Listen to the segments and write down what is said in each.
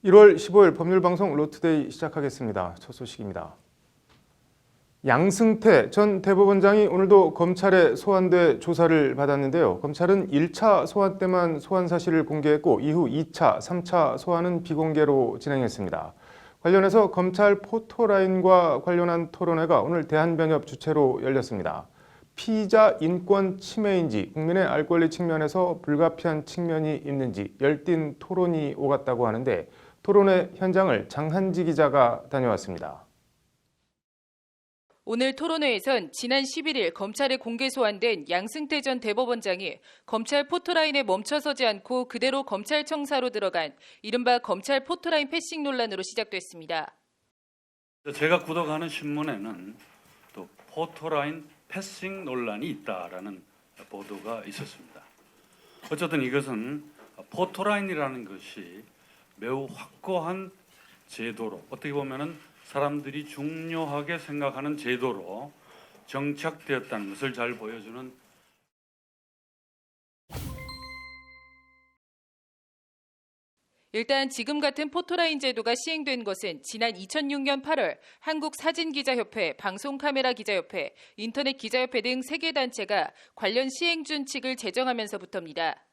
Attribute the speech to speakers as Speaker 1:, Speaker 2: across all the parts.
Speaker 1: 1월 15일 법률방송 로투데이 시작하겠습니다. 첫 소식입니다. 양승태 전 대법원장이 오늘도 검찰에 소환돼 조사를 받았는데요. 검찰은 1차 소환 때만 소환 사실을 공개했고 이후 2차, 3차 소환은 비공개로 진행했습니다. 관련해서 검찰 포토라인과 관련한 토론회가 오늘 대한변협 주최로 열렸습니다. 피의자 인권 침해인지 국민의 알 권리 측면에서 불가피한 측면이 있는지 열띤 토론이 오갔다고 하는데 토론회 현장을 장한지 기자가 다녀왔습니다.
Speaker 2: 오늘 토론회에선 지난 11일 검찰에 공개 소환된 양승태 전 대법원장이 검찰 포토라인에 멈춰서지 않고 그대로 검찰청사로 들어간 이른바 검찰 포토라인 패싱 논란으로 시작됐습니다.
Speaker 3: 제가 구독하는 신문에는 또 포토라인 패싱 논란이 있다라는 보도가 있었습니다. 어쨌든 이것은 포토라인이라는 것이 매우 확고한 제도로, 어떻게 보면은 사람들이 중요하게 생각하는 제도로 정착되었다는 것을 잘 보여주는.
Speaker 2: 일단 지금 같은 포토라인 제도가 시행된 것은 지난 2006년 8월 한국사진기자협회, 방송카메라기자협회, 인터넷기자협회 등 3개 단체가 관련 시행 준칙을 제정하면서부터입니다.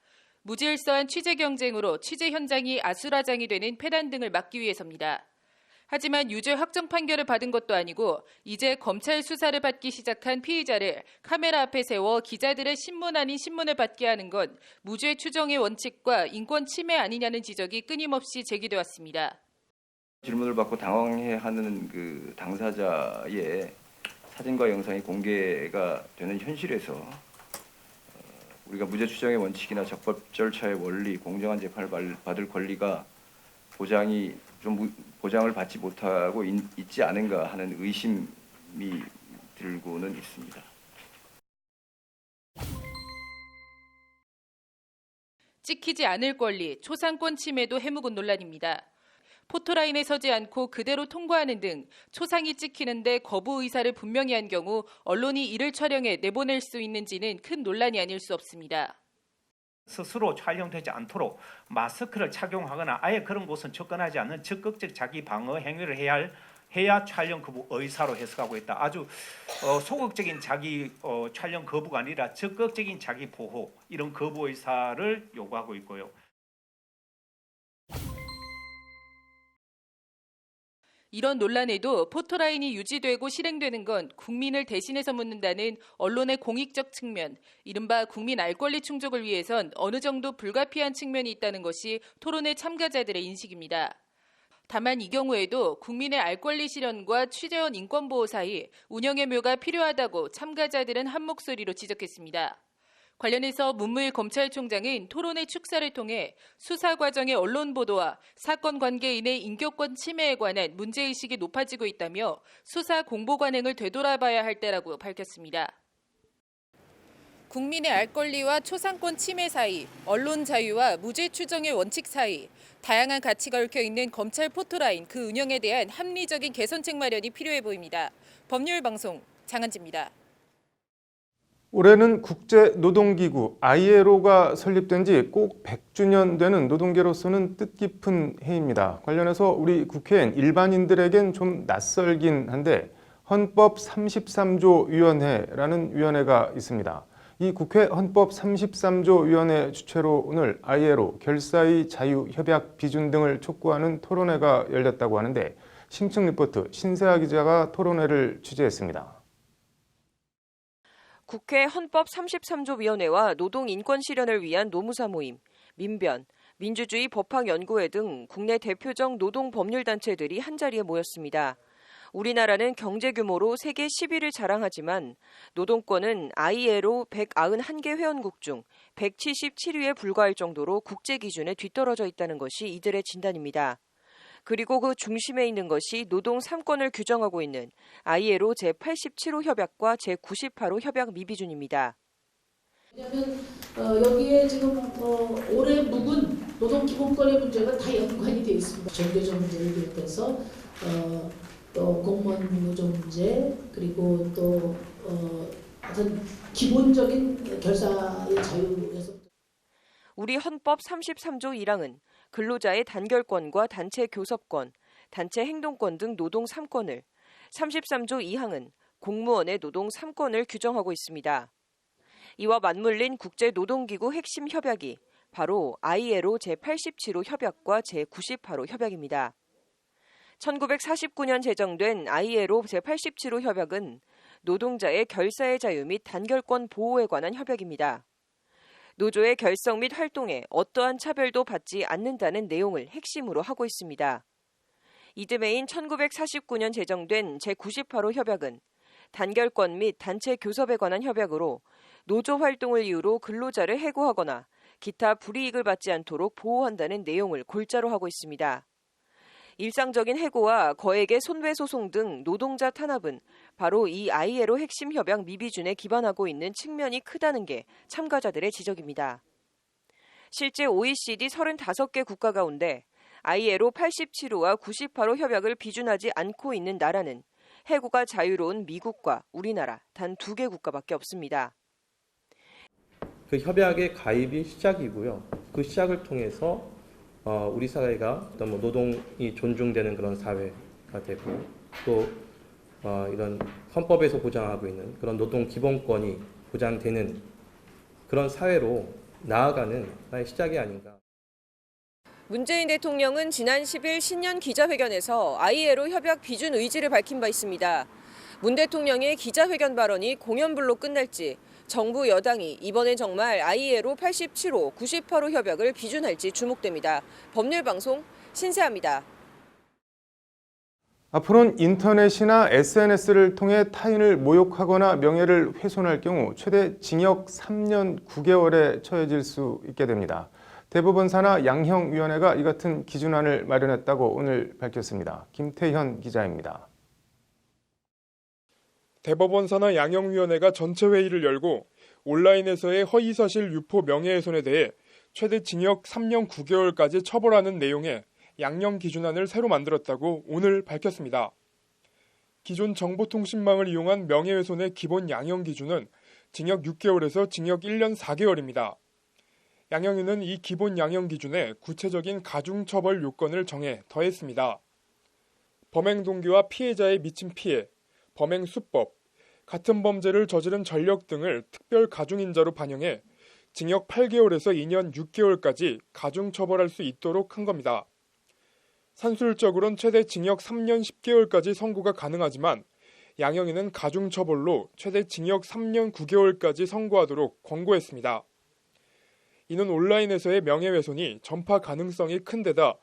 Speaker 2: 무질서한 취재 경쟁으로 취재 현장이 아수라장이 되는 폐단 등을 막기 위해서입니다. 하지만 유죄 확정 판결을 받은 것도 아니고 이제 검찰 수사를 받기 시작한 피의자를 카메라 앞에 세워 기자들의 신문 아닌 신문을 받게 하는 건 무죄 추정의 원칙과 인권 침해 아니냐는 지적이 끊임없이 제기돼 왔습니다.
Speaker 4: 질문을 받고 당황해하는 그 당사자의 사진과 영상이 공개가 되는 현실에서 우리가 무죄 추정의 원칙이나 적법 절차의 원리, 공정한 재판을 받을 권리가 보장을 받지 못하고 있지 않은가 하는 의심이 들고는 있습니다.
Speaker 2: 찍히지 않을 권리, 초상권 침해도 해묵은 논란입니다. 포토라인에 서지 않고 그대로 통과하는 등 초상이 찍히는데 거부 의사를 분명히 한 경우 언론이 이를 촬영해 내보낼 수 있는지는 큰 논란이 아닐 수 없습니다.
Speaker 5: 스스로 촬영되지 않도록 마스크를 착용하거나 아예 그런 곳은 접근하지 않는 적극적 자기 방어 행위를 해야 촬영 거부 의사로 해석하고 있다. 아주 소극적인 자기 촬영 거부가 아니라 적극적인 자기 보호, 이런 거부 의사를 요구하고 있고요.
Speaker 2: 이런 논란에도 포토라인이 유지되고 실행되는 건 국민을 대신해서 묻는다는 언론의 공익적 측면, 이른바 국민 알 권리 충족을 위해선 어느 정도 불가피한 측면이 있다는 것이 토론회 참가자들의 인식입니다. 다만 이 경우에도 국민의 알 권리 실현과 취재원 인권보호 사이 운영의 묘가 필요하다고 참가자들은 한 목소리로 지적했습니다. 관련해서 문무일 검찰총장은 토론회 축사를 통해 수사 과정의 언론 보도와 사건 관계인의 인격권 침해에 관한 문제의식이 높아지고 있다며 수사 공보 관행을 되돌아봐야 할 때라고 밝혔습니다. 국민의 알 권리와 초상권 침해 사이, 언론 자유와 무죄 추정의 원칙 사이, 다양한 가치가 얽혀있는 검찰 포토라인 그 운영에 대한 합리적인 개선책 마련이 필요해 보입니다. 법률방송 장한지입니다.
Speaker 1: 올해는 국제노동기구 ILO가 설립된 지 꼭 100주년 되는 노동계로서는 뜻깊은 해입니다. 관련해서 우리 국회엔 일반인들에겐 좀 낯설긴 한데 헌법 33조 위원회라는 위원회가 있습니다. 이 국회 헌법 33조 위원회 주최로 오늘 ILO 결사의 자유협약 비준 등을 촉구하는 토론회가 열렸다고 하는데 심층 리포트 신세아 기자가 토론회를 취재했습니다.
Speaker 6: 국회 헌법 33조 위원회와 노동 인권 실현을 위한 노무사 모임, 민변, 민주주의 법학연구회 등 국내 대표적 노동 법률 단체들이 한자리에 모였습니다. 우리나라는 경제 규모로 세계 10위를 자랑하지만 노동권은 ILO 191개 회원국 중 177위에 불과할 정도로 국제 기준에 뒤떨어져 있다는 것이 이들의 진단입니다. 그리고 그 중심에 있는 것이 노동 3권을 규정하고 있는 ILO 제87호 협약과 제98호 협약 미비준입니다.
Speaker 7: 왜냐하면 여기에 지금 올해 묵은 노동 기본권의 문제가 다 연관이 되어 있습니다. 전교조 문제를 비롯해서 또 공무원 노조 문제, 그리고 또 어떤 기본적인 결사의 자유에서
Speaker 6: 우리 헌법 33조 1항은 근로자의 단결권과 단체 교섭권, 단체 행동권 등 노동 3권을, 33조 2항은 공무원의 노동 3권을 규정하고 있습니다. 이와 맞물린 국제노동기구 핵심 협약이 바로 ILO 제87호 협약과 제98호 협약입니다. 1949년 제정된 ILO 제87호 협약은 노동자의 결사의 자유 및 단결권 보호에 관한 협약입니다. 노조의 결성 및 활동에 어떠한 차별도 받지 않는다는 내용을 핵심으로 하고 있습니다. 이듬해인 1949년 제정된 제98호 협약은 단결권 및 단체 교섭에 관한 협약으로 노조 활동을 이유로 근로자를 해고하거나 기타 불이익을 받지 않도록 보호한다는 내용을 골자로 하고 있습니다. 일상적인 해고와 거액의 손배소송 등 노동자 탄압은 바로 이 ILO 핵심 협약 미비준에 기반하고 있는 측면이 크다는 게 참가자들의 지적입니다. 실제 OECD 35개 국가 가운데 ILO 87호와 98호 협약을 비준하지 않고 있는 나라는 해고가 자유로운 미국과 우리나라 단 2개 국가밖에 없습니다.
Speaker 8: 그 협약의 가입이 시작이고요. 그 시작을 통해서 우리 사회가 어떤 노동이 존중되는 그런 사회가 되고 또 이런 헌법에서 보장하고 있는 그런 노동 기본권이 보장되는 그런 사회로 나아가는 하나의 시작이 아닌가.
Speaker 6: 문재인 대통령은 지난 10일 신년 기자회견에서 ILO 협약 비준 의지를 밝힌 바 있습니다. 문 대통령의 기자회견 발언이 공연불로 끝날지 정부 여당이 이번엔 정말 ILO 87호, 98호 협약을 비준할지 주목됩니다. 법률방송 신세아입니다.
Speaker 1: 앞으로는 인터넷이나 SNS를 통해 타인을 모욕하거나 명예를 훼손할 경우 최대 징역 3년 9개월에 처해질 수 있게 됩니다. 대법원 산하 양형위원회가 이 같은 기준안을 마련했다고 오늘 밝혔습니다. 김태현 기자입니다.
Speaker 9: 대법원 산하 양형위원회가 전체 회의를 열고 온라인에서의 허위사실 유포 명예훼손에 대해 최대 징역 3년 9개월까지 처벌하는 내용의 양형 기준안을 새로 만들었다고 오늘 밝혔습니다. 기존 정보통신망을 이용한 명예훼손의 기본 양형 기준은 징역 6개월에서 징역 1년 4개월입니다. 양형위는 이 기본 양형 기준에 구체적인 가중처벌 요건을 정해 더했습니다. 범행 동기와 피해자의 미친 피해, 범행 수법, 같은 범죄를 저지른 전력 등을 특별 가중인자로 반영해 징역 8개월에서 2년 6개월까지 가중처벌할 수 있도록 한 겁니다. 산술적으로는 최대 징역 3년 10개월까지 선고가 가능하지만 양형위는 가중처벌로 최대 징역 3년 9개월까지 선고하도록 권고했습니다. 이는 온라인에서의 명예훼손이 전파 가능성이 큰 데다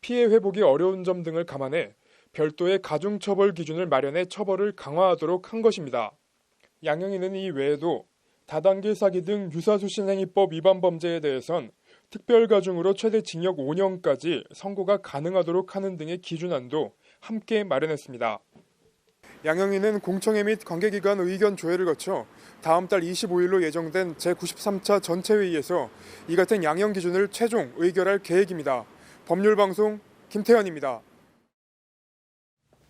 Speaker 9: 피해 회복이 어려운 점 등을 감안해 별도의 가중처벌 기준을 마련해 처벌을 강화하도록 한 것입니다. 양형위는 이 외에도 다단계 사기 등 유사수신행위법 위반 범죄에 대해선 특별가중으로 최대 징역 5년까지 선고가 가능하도록 하는 등의 기준안도 함께 마련했습니다. 양형위는 공청회 및 관계기관 의견 조회를 거쳐 다음 달 25일로 예정된 제93차 전체회의에서 이 같은 양형 기준을 최종 의결할 계획입니다. 법률방송 김태현입니다.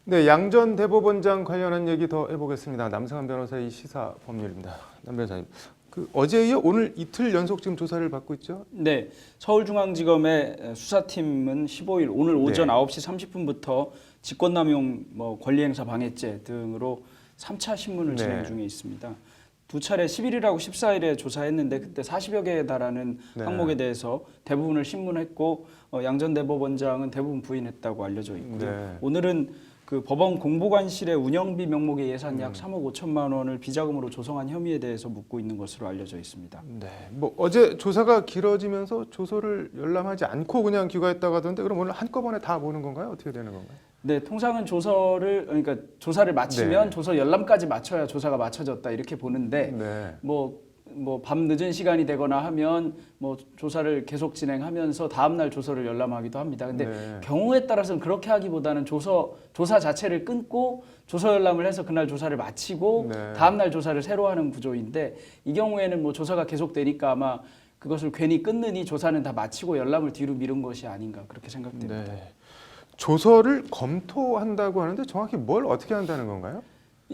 Speaker 1: 네, 양 전 대법원장 관련한 얘기 더 해보겠습니다. 남승환 변호사의 시사 법률입니다. 남 변호사님, 어제에 이어 오늘 이틀 연속 지금 조사를 받고 있죠?
Speaker 10: 네, 서울중앙지검의 수사팀은 15일 오늘 오전 9시 30분부터 직권남용 권리행사 방해죄 등으로 3차 신문을 진행 중에 있습니다. 두 차례 11일하고 14일에 조사했는데 그때 40여 개에 달하는 항목에 대해서 대부분을 신문했고 양 전 대법원장은 대부분 부인했다고 알려져 있고요. 오늘은 그 법원 공보관실의 운영비 명목의 예산 약 3억 5천만 원을 비자금으로 조성한 혐의에 대해서 묻고 있는 것으로 알려져 있습니다.
Speaker 1: 네, 어제 조사가 길어지면서 조서를 열람하지 않고 그냥 귀가했다고 하던데 그럼 오늘 한꺼번에 다 보는 건가요? 어떻게 되는 건가요?
Speaker 10: 네, 통상은 조사를 마치면 조서 열람까지 마쳐야 조사가 마쳐졌다 이렇게 보는데 밤 늦은 시간이 되거나 하면 조사를 계속 진행하면서 다음 날 조서를 열람하기도 합니다. 근데 경우에 따라서는 그렇게 하기보다는 조사 자체를 끊고 조서 열람을 해서 그날 조사를 마치고 다음 날 조사를 새로 하는 구조인데 이 경우에는 조사가 계속되니까 아마 그것을 괜히 끊느니 조사는 다 마치고 열람을 뒤로 미룬 것이 아닌가 그렇게 생각됩니다.
Speaker 1: 조서를 검토한다고 하는데 정확히 뭘 어떻게 한다는 건가요?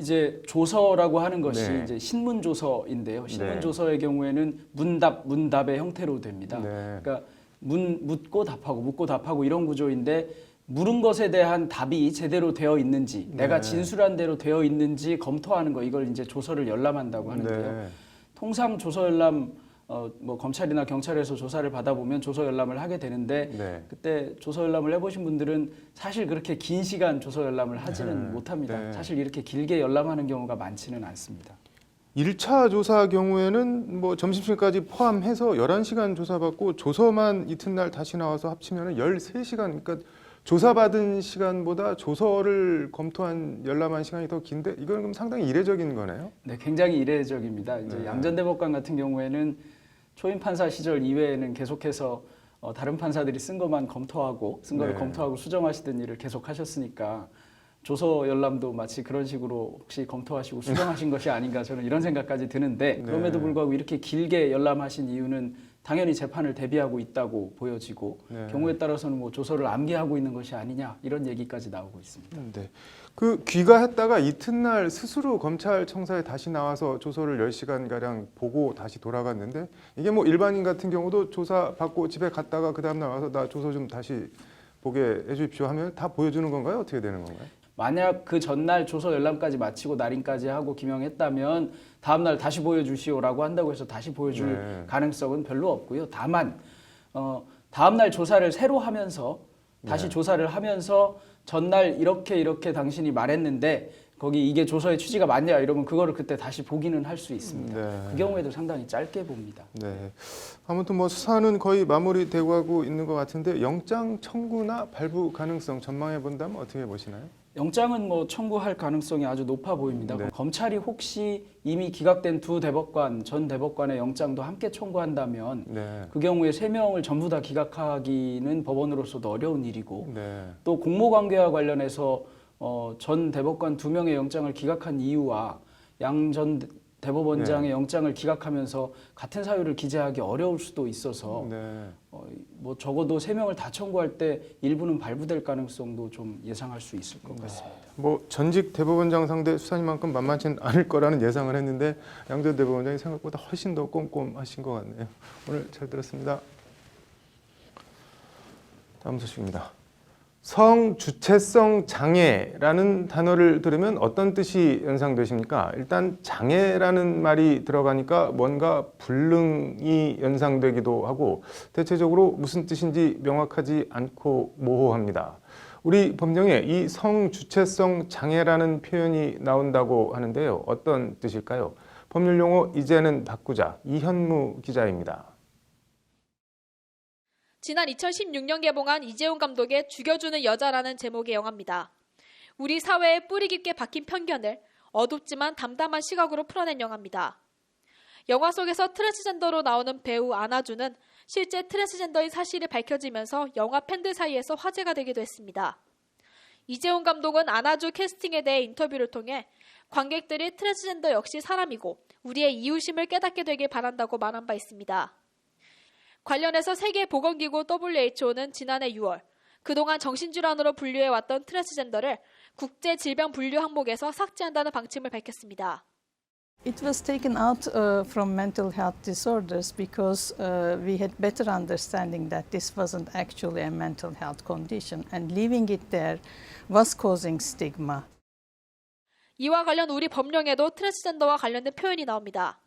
Speaker 10: 이제 조서라고 하는 것이
Speaker 1: 네.
Speaker 10: 이제 신문 조서인데요. 신문
Speaker 1: 네.
Speaker 10: 조서의 경우에는 문답의 형태로 됩니다.
Speaker 1: 네.
Speaker 10: 그러니까 묻고 답하고 묻고 답하고 이런 구조인데 물은 것에 대한 답이 제대로 되어 있는지 내가
Speaker 1: 네.
Speaker 10: 진술한 대로 되어 있는지 검토하는 거 이걸 이제 조서를 열람한다고 하는데요.
Speaker 1: 네.
Speaker 10: 통상 조서 열람 뭐 검찰이나 경찰에서 조사를 받아보면 조서 열람을 하게 되는데
Speaker 1: 네.
Speaker 10: 그때 조서 열람을 해보신 분들은 사실 그렇게 긴 시간 조서 열람을 하지는 못합니다.
Speaker 1: 네.
Speaker 10: 사실 이렇게 길게 열람하는 경우가 많지는 않습니다.
Speaker 1: 1차 조사 경우에는 뭐 점심시간까지 포함해서 11시간 조사받고 조서만 이튿날 다시 나와서 합치면 13시간, 그러니까 조사받은 시간보다 조서를 검토한 열람한 시간이 더 긴데 이건 그럼 상당히 이례적인 거네요?
Speaker 10: 네, 굉장히 이례적입니다. 이제
Speaker 1: 네.
Speaker 10: 양전 대법관 같은 경우에는 초임 판사 시절 이외에는 계속해서 다른 판사들이 쓴 것만 검토하고 쓴 거를
Speaker 1: 네.
Speaker 10: 검토하고 수정하시던 일을 계속 하셨으니까 조서 열람도 마치 그런 식으로 혹시 검토하시고 수정하신 것이 아닌가 저는 이런 생각까지 드는데 그럼에도
Speaker 1: 네.
Speaker 10: 불구하고 이렇게 길게 열람하신 이유는 당연히 재판을 대비하고 있다고 보여지고
Speaker 1: 네.
Speaker 10: 경우에 따라서는 뭐 조서를 암기하고 있는 것이 아니냐 이런 얘기까지 나오고 있습니다.
Speaker 1: 네. 그 귀가했다가 이튿날 스스로 검찰청사에 다시 나와서 조서를 10시간가량 보고 다시 돌아갔는데 이게 뭐 일반인 같은 경우도 조사 받고 집에 갔다가 그 다음날 와서 나 조서 좀 다시 보게 해주십시오 하면 다 보여주는 건가요? 어떻게 되는 건가요?
Speaker 10: 만약 그 전날 조서 열람까지 마치고 날인까지 하고 기명했다면 다음날 다시 보여주시오라고 한다고 해서 다시 보여줄
Speaker 1: 네.
Speaker 10: 가능성은 별로 없고요. 다만 다음날 조사를 새로 하면서 다시
Speaker 1: 네.
Speaker 10: 조사를 하면서 전날 이렇게 당신이 말했는데 거기 이게 조서의 취지가 맞냐 이러면 그거를 그때 다시 보기는 할 수 있습니다.
Speaker 1: 네.
Speaker 10: 그 경우에도 상당히 짧게 봅니다.
Speaker 1: 네. 아무튼 뭐 수사는 거의 마무리되고 하고 있는 것 같은데 영장 청구나 발부 가능성 전망해 본다면 어떻게 보시나요?
Speaker 10: 영장은 뭐 청구할 가능성이 아주 높아 보입니다.
Speaker 1: 네.
Speaker 10: 검찰이 혹시 이미 기각된 전 대법관의 영장도 함께 청구한다면
Speaker 1: 네.
Speaker 10: 그 경우에 3명을 전부 다 기각하기는 법원으로서도 어려운 일이고
Speaker 1: 네.
Speaker 10: 또 공모관계와 관련해서 전 대법관 2명의 영장을 기각한 이유와 양 전 대법원장의 영장을 기각하면서 같은 사유를 기재하기 어려울 수도 있어서
Speaker 1: 네.
Speaker 10: 뭐 적어도 3명을 다 청구할 때 일부는 발부될 가능성도 좀 예상할 수 있을 것 같습니다.
Speaker 1: 뭐 전직 대법원장 상대 수사님만큼 만만치는 않을 거라는 예상을 했는데 양 전 대법원장이 생각보다 훨씬 더 꼼꼼하신 것 같네요. 오늘 잘 들었습니다. 다음 소식입니다. 성주체성 장애라는 단어를 들으면 어떤 뜻이 연상되십니까? 일단 장애라는 말이 들어가니까 뭔가 불능이 연상되기도 하고 대체적으로 무슨 뜻인지 명확하지 않고 모호합니다. 우리 법령에 이 성주체성 장애라는 표현이 나온다고 하는데요. 어떤 뜻일까요? 법률용어 이제는 바꾸자. 이현무 기자입니다.
Speaker 11: 지난 2016년 개봉한 이재용 감독의 죽여주는 여자라는 제목의 영화입니다. 우리 사회에 뿌리 깊게 박힌 편견을 어둡지만 담담한 시각으로 풀어낸 영화입니다. 영화 속에서 트랜스젠더로 나오는 배우 안아주는 실제 트랜스젠더인 사실이 밝혀지면서 영화 팬들 사이에서 화제가 되기도 했습니다. 이재용 감독은 안아주 캐스팅에 대해 인터뷰를 통해 관객들이 트랜스젠더 역시 사람이고 우리의 이웃임을 깨닫게 되길 바란다고 말한 바 있습니다. 관련해서 세계보건기구 WHO는 지난해 6월 그동안 정신질환으로 분류해왔던 트랜스젠더를 국제질병분류 항목에서 삭제한다는 방침을 밝혔습니다.
Speaker 12: It was taken out from mental health disorders because we had better understanding that this wasn't actually a mental health condition and leaving it there was causing stigma.
Speaker 11: 이와 관련 우리 법령에도 트랜스젠더와 관련된 표현이 나옵니다.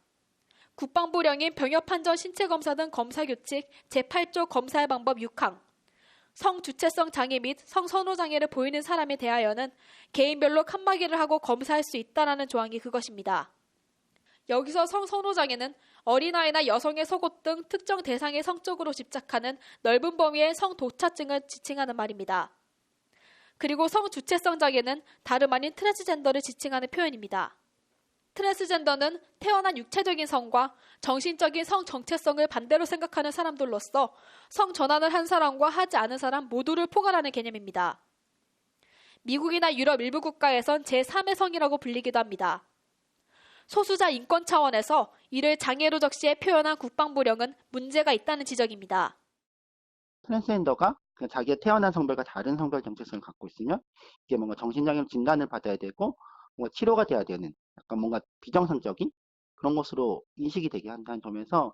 Speaker 11: 국방부령인 병역판정 신체검사 등 검사규칙 제8조 검사의 방법 6항 성주체성 장애 및 성선호 장애를 보이는 사람에 대하여는 개인별로 칸막이를 하고 검사할 수 있다는 조항이 그것입니다. 여기서 성선호 장애는 어린아이나 여성의 속옷 등 특정 대상의 성적으로 집착하는 넓은 범위의 성도차증을 지칭하는 말입니다. 그리고 성주체성 장애는 다름 아닌 트랜스젠더를 지칭하는 표현입니다. 트랜스젠더는 태어난 육체적인 성과 정신적인 성 정체성을 반대로 생각하는 사람들로서 성 전환을 한 사람과 하지 않은 사람 모두를 포괄하는 개념입니다. 미국이나 유럽 일부 국가에선 제3의 성이라고 불리기도 합니다. 소수자 인권 차원에서 이를 장애로 적시해 표현한 국방부령은 문제가 있다는 지적입니다.
Speaker 13: 트랜스젠더가 자기의 태어난 성별과 다른 성별 정체성을 갖고 있으면 이게 뭔가 정신장애 진단을 받아야 되고 뭔가 치료가 돼야 되는 약간 뭔가 비정상적인 그런 것으로 인식이 되게 한다는 점에서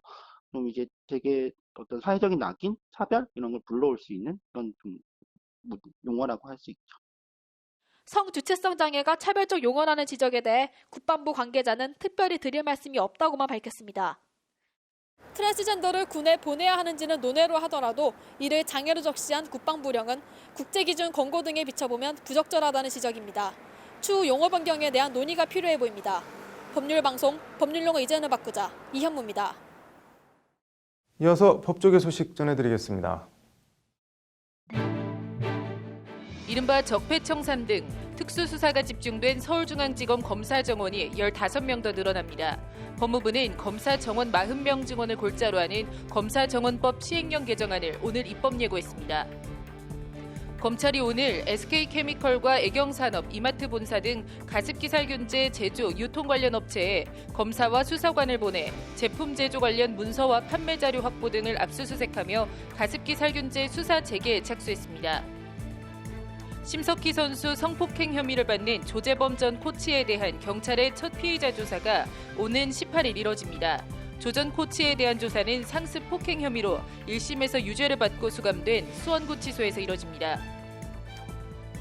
Speaker 13: 좀 이제 되게 어떤 사회적인 낙인, 차별 이런 걸 불러올 수 있는 그런 좀 용어라고 할 수 있죠.
Speaker 11: 성주체성 장애가 차별적 용어라는 지적에 대해 국방부 관계자는 특별히 드릴 말씀이 없다고만 밝혔습니다. 트랜스젠더를 군에 보내야 하는지는 논외로 하더라도 이를 장애로 적시한 국방부령은 국제기준 권고 등에 비춰보면 부적절하다는 지적입니다. 추후 용어 변경에 대한 논의가 필요해 보입니다. 법률방송, 법률용어 이제는 바꾸자, 이현무입니다.
Speaker 1: 이어서 법조계 소식 전해드리겠습니다.
Speaker 2: 이른바 적폐청산 등 특수수사가 집중된 서울중앙지검 검사 정원이 15명 더 늘어납니다. 법무부는 검사 정원 40명 증원을 골자로 하는 검사정원법 시행령 개정안을 오늘 입법 예고했습니다. 검찰이 오늘 SK케미컬과 애경산업, 이마트 본사 등 가습기 살균제 제조, 유통 관련 업체에 검사와 수사관을 보내 제품 제조 관련 문서와 판매 자료 확보 등을 압수수색하며 가습기 살균제 수사 재개에 착수했습니다. 심석희 선수 성폭행 혐의를 받는 조재범 전 코치에 대한 경찰의 첫 피의자 조사가 오는 18일 이뤄집니다. 조 전 코치에 대한 조사는 상습 폭행 혐의로 1심에서 유죄를 받고 수감된 수원구치소에서 이뤄집니다.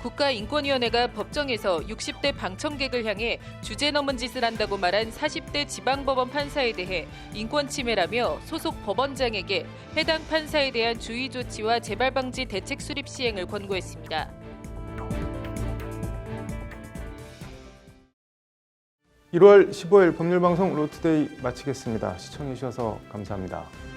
Speaker 2: 국가인권위원회가 법정에서 60대 방청객을 향해 주제 넘은 짓을 한다고 말한 40대 지방법원 판사에 대해 인권침해라며 소속 법원장에게 해당 판사에 대한 주의 조치와 재발 방지 대책 수립 시행을 권고했습니다.
Speaker 1: 1월 15일 법률방송 로투데이 마치겠습니다. 시청해주셔서 감사합니다.